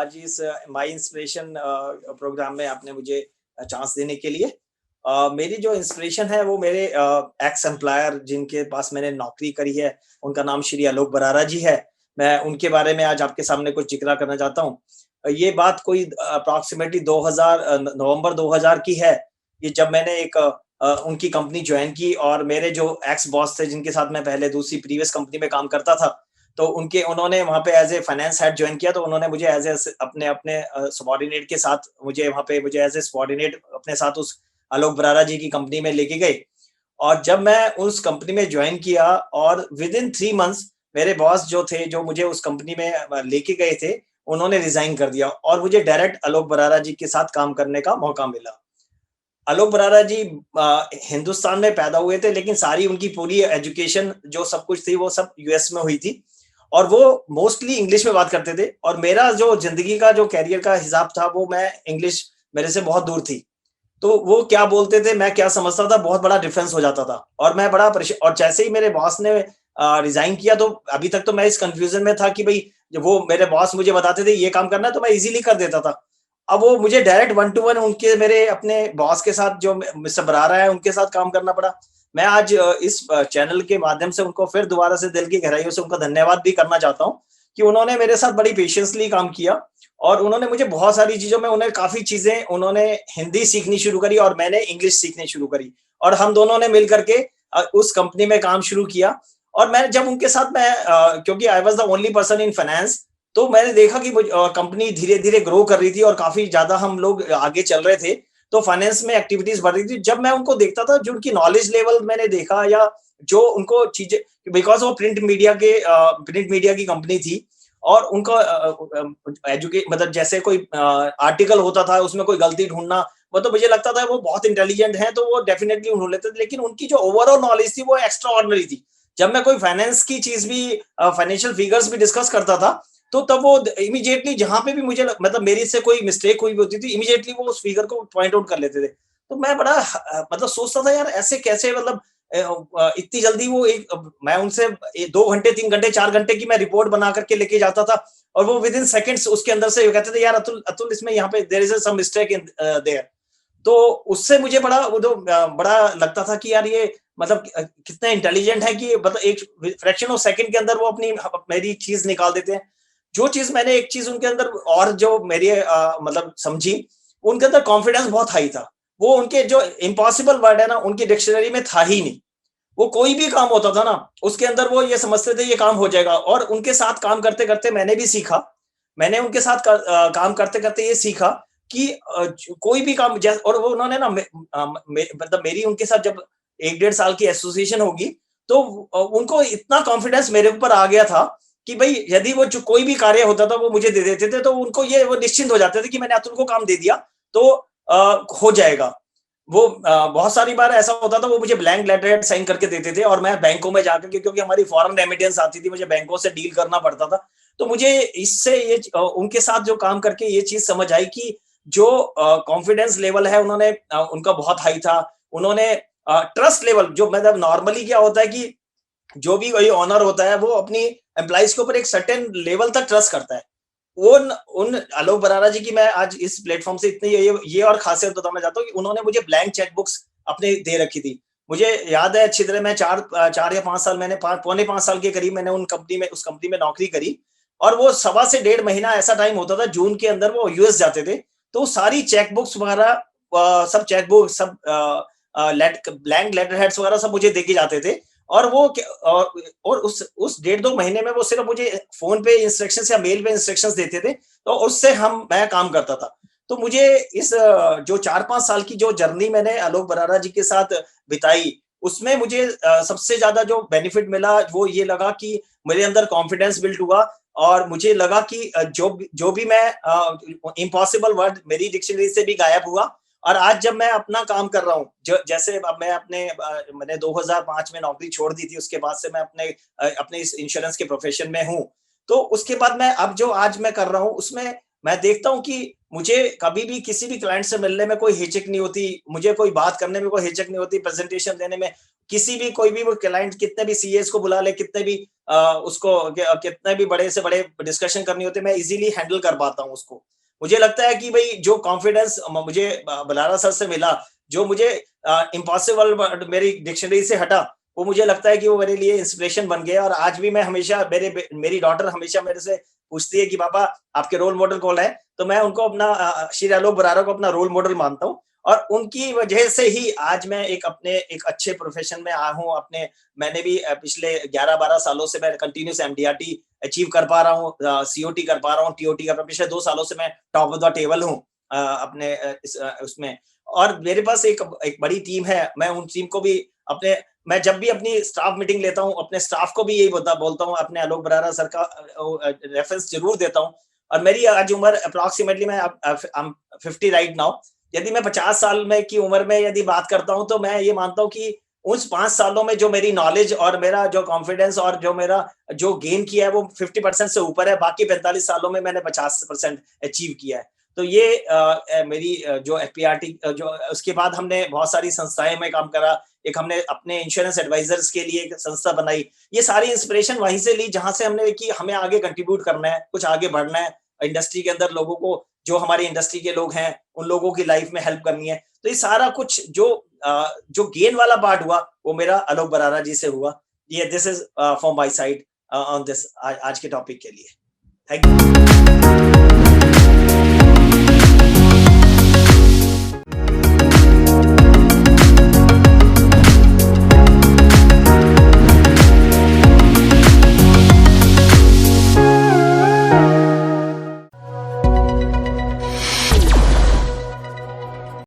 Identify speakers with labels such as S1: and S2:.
S1: आज इस my inspiration programme में आपने मुझे चांस देने के लिए। मेरी जो इंस्पिरेशन है वो मेरे एक्स एम्प्लॉयर जिनके पास मैंने नौकरी करी है, उनका नाम श्री आलोक बरारा जी है। मैं उनके बारे में आज आपके सामने कुछ ज़िक्र करना चाहता हूँ। ये बात कोई अप्रॉक्सिमेटली 2000 नवंबर 2000 की है। ये जब मैंने एक उनकी कंपनी जॉइन की और मेरे जो एक्स बॉस थे जिनके साथ मैं पहले दूसरी प्रीवियस कंपनी में काम करता था, तो उन्होंने वहाँ पे as a finance head join किया, तो उन्होंने मुझे एज़ अपने सबॉर्डिनेट के साथ मुझे एज़ ए सबॉर्डिनेट अपने साथ उस आलोक बरारा जी की कंपनी में लेके गए। और जब मैं उस कंपनी में जॉइन किया और विदिन 3 मंथ्स मेरे बॉस जो थे, जो मुझे उस कंपनी में लेके गए थे, उन्होंने रिज़ाइन कर दिया और मुझे डायरेक्ट आलोक बरारा जी के साथ काम करने का मौका मिला। आलोक बरारा जी हिंदुस्तान में पैदा हुए थे, लेकिन सारी उनकी पूरी एजुकेशन जो सब कुछ थी, वो सब यूएस में हुई थी और वो मोस्टली इंग्लिश में बात करते थे और मेरा जो ज़िंदगी का जो करियर का हिसाब था, वो मैं इंग्लिश मेरे से बहुत दूर थी। तो वो क्या बोलते थे, मैं क्या समझता था, बहुत बड़ा डिफरेंस हो जाता था और मैं बड़ा परेश और जैसे ही मेरे बॉस ने रिज़ाइन किया, तो अभी तक तो मैं इस कन्फ्यूज़न में था कि भई, जब वो मेरे बॉस मुझे बताते थे, ये काम करना है, तो मैं ईज़िली कर देता था। अब वो मुझे डायरेक्ट वन टू वन उनके मेरे अपने बॉस के साथ जो मिस्टर बरारा है, उनके साथ काम करना पड़ा। मैं आज इस चैनल के माध्यम से उनको फिर दोबारा से दिल की गहराइयों से उनका धन्यवाद भी करना चाहता हूँ कि उन्होंने मेरे साथ बड़ी पेशेंसली काम किया और उन्होंने मुझे बहुत सारी चीज़ों में उन्हें काफ़ी चीज़ें उन्होंने हिंदी सीखनी शुरू करी और मैंने इंग्लिश सीखनी शुरू करी और हम दोनों ने मिल कर के उस कंपनी में काम शुरू किया और मैं जब उनके साथ क्योंकि I was the only person in finance, तो मैंने देखा कि कंपनी धीरे-धीरे ग्रो कर रही थी और काफ़ी ज़्यादा हम लोग आगे चल रहे थे, तो फाइनेंस में एक्टिविटीज़ बढ़ रही थी। जब मैं उनको देखता था, जो उनकी नॉलेज लेवल मैंने देखा या जो उनको चीज़ें, बिकॉज़ वो प्रिंट मीडिया की कंपनी थी और उनका एजुके मतलब जैसे कोई आर्टिकल होता था, उसमें कोई गलती ढूँढना, वो तो मुझे लगता था वो बहुत इंटेलिजेंट हैं, तो वो डेफिनिटली ढूँढ लेते थे, लेकिन उनकी जो ओवरऑल नॉलेज थी, वो एक्स्ट्रा ऑर्डिनरी थी। जब मैं कोई फाइनेंस की चीज़ भी फाइनेंशियल फिगर्स भी डिस्कस करता था, तो तब वो इमीडिएटली जहाँ पे भी मतलब मेरी से कोई मिस्टेक हुई भी होती थी, इमीडिएटली वो उस फिगर को पॉइंट आउट कर लेते थे। तो मैं बड़ा मतलब सोचता था, यार ऐसे कैसे, मतलब इतनी जल्दी वो मैं उनसे 2 घंटे, 3 घंटे, 4 घंटे की मैं रिपोर्ट बना करके लेके जाता था और वो विदिन सेकंड्स उसके अंदर से कहते थे, यार अतुल अतुल इसमें यहाँ पे there is some mistake in there. तो उससे मुझे बड़ा लगता था कि यार ये मतलब कितना इंटेलिजेंट है कि मतलब एक फ्रैक्शन ऑफ सेकंड के अंदर वो अपनी मेरी चीज निकाल देते हैं। जो चीज मैंने एक चीज उनके अंदर और जो मेरी मतलब समझी, उनके अंदर कॉन्फिडेंस बहुत हाई था। वो उनके जो इम्पॉसिबल वर्ड है ना, उनकी डिक्शनरी में था ही नहीं। वो कोई भी काम होता था ना, उसके अंदर वो ये समझते थे ये काम हो जाएगा और उनके साथ काम करते-करते मैंने भी सीखा। मैंने उनके साथ काम करते-करते ये सीखा कि कोई भी काम जै और वो उन्होंने ना मतलब मेरी उनके साथ जब 1 डेढ़ साल की एसोसिएशन होगी, तो उनको इतना कॉन्फिडेंस मेरे ऊपर आ गया था कि भई यदि वो जो कोई भी कार्य होता था, वो मुझे दे देते थे, तो उनको ये वो निश्चिंत हो जाते थे कि मैंने अतुल को काम दे दिया, तो हो जाएगा। वो बहुत सारी बार ऐसा होता था, वो मुझे ब्लैंक लेटर साइन करके देते थे और मैं बैंकों में जाकर के, क्योंकि हमारी फॉरेन रेमिटेंस आती थी, मुझे बैंकों से डील करना पड़ता था। तो मुझे इससे उनके साथ जो काम करके ये चीज़ समझ आई कि जो कॉन्फिडेंस लेवल है, उनका बहुत हाई था। उन्होंने ट्रस्ट लेवल, जो मतलब नॉर्मली क्या होता है कि जो भी कोई ओनर होता है, वो अपनी एम्प्लॉइज़ के ऊपर एक सर्टेन लेवल तक ट्रस्ट करता है। उन उन आलोक बरारा जी की मैं आज इस प्लेटफ़ॉर्म से इतनी ये और ख़ासियत बताना चाहता हूँ कि उन्होंने मुझे ब्लैंक चेक बुक्स अपने दे रखी थी। मुझे याद है अच्छी तरह, मैं 4 या 5 साल, मैंने 5 पौने 5 साल के करीब मैंने उस कंपनी में नौकरी करी और वो सवा से डेढ़ महीना ऐसा टाइम होता था, जून के अंदर वो यूएस जाते थे। तो सारी चेक बुक्स वगैरह सब चेक बुक सब ब्लैंक लेटर हेड्स वगैरह सब मुझे देके जाते थे और और उस डेढ़ 2 महीने में वो सिर्फ़ मुझे फ़ोन पे इंस्ट्रक्शंस या मेल पे इंस्ट्रक्शंस देते थे, तो उससे मैं काम करता था। तो मुझे इस जो 4-5 साल की जो जर्नी मैंने आलोक बरारा जी के साथ बिताई, उसमें मुझे सबसे ज़्यादा जो बेनिफिट मिला, वो ये लगा कि मेरे अंदर कॉन्फिडेंस बिल्ड हुआ और मुझे लगा कि जो भी मैं इम्पॉसिबल वर्ड मेरी डिक्शनरी से भी गायब हुआ और आज जब मैं अपना काम कर रहा हूँ, जैसे अब मैंने 2005 में नौकरी छोड़ दी थी, उसके बाद से मैं अपने इस इंश्योरेंस के प्रोफ़ेशन में हूँ। तो उसके बाद मैं अब जो आज मैं कर रहा हूँ, उसमें मैं देखता हूँ कि मुझे कभी भी किसी भी क्लाइंट से मिलने में कोई हिचक नहीं होती, मुझे कोई बात करने में कोई हिचक नहीं होती, प्रेज़ेंटेशन देने में, किसी भी कोई भी वो क्लाइंट कितने भी सीएस को बुला ले, कितने भी उसको कितने भी बड़े से बड़े डिस्कशन करनी होती है, मैं ईज़िली हैंडल कर पाता हूँ उसको। मुझे लगता है कि भई जो कॉन्फिडेंस मुझे बलारा सर से मिला, जो मुझे इम्पॉसिबल वर्ड मेरी डिक्शनरी से हटा, वो मुझे लगता है कि वो मेरे लिए इंस्पिरेशन बन गया और आज भी मैं हमेशा मेरी डॉटर हमेशा मेरे से पूछती है कि पापा आपके रोल मॉडल कौन है? तो मैं उनको अपना श्री आलोक बरारा को अपना रोल मॉडल मानता हूँ और उनकी वजह से ही आज मैं एक अच्छे प्रोफेशन में आया हूँ। मैंने भी पिछले 11-12 सालों से मैं कंटिन्यूअस एमडीआरटी अचीव कर पा रहा हूँ, सीओटी कर पा रहा हूँ, टीओटी कर पा रहा हूँ। पिछले 2 सालों से मैं टॉप ऑफ द टेबल हूँ उसमें और मेरे पास एक बड़ी टीम है। मैं उन टीम को भी अपने मैं जब भी अपनी स्टाफ मीटिंग लेता हूँ, अपने स्टाफ को भी यही बोलता हूँ, अपने आलोक बरारा सर का रेफरेंस ज़रूर देता हूँ और मेरी आज उम्र अप्रॉक्सिमेटली मैं आई एम 50 राइट नाउ। यदि मैं 50 साल में की उम्र में यदि बात करता हूँ, तो मैं ये मानता हूँ कि उस 5 सालों में जो मेरी नॉलेज और मेरा जो कॉन्फिडेंस और जो मेरा जो गेन किया है, वो 50% से ऊपर है। बाकी 45 सालों में मैंने 50% अचीव किया है। तो ये मेरी जो एफपीआरटी जो उसके बाद हमने बहुत सारी संस्थाएँ में काम करा। एक हमने अपने इंश्योरेंस एडवाइजर्स के लिए एक संस्था बनाई। ये सारी इंस्पिरेशन वहीं से ली जहाँ से हमने कि हमें आगे कंट्रीब्यूट करना है, कुछ आगे बढ़ना है, इंडस्ट्री के अंदर लोगों को जो हमारी इंडस्ट्री के लोग हैं, उन लोगों की लाइफ में हेल्प करनी है। तो ये सारा कुछ जो गेन वाला पार्ट हुआ, वो मेरा आलोक बरारा जी से हुआ। ये this is from my side on this आज के टॉपिक के लिए। Thank you.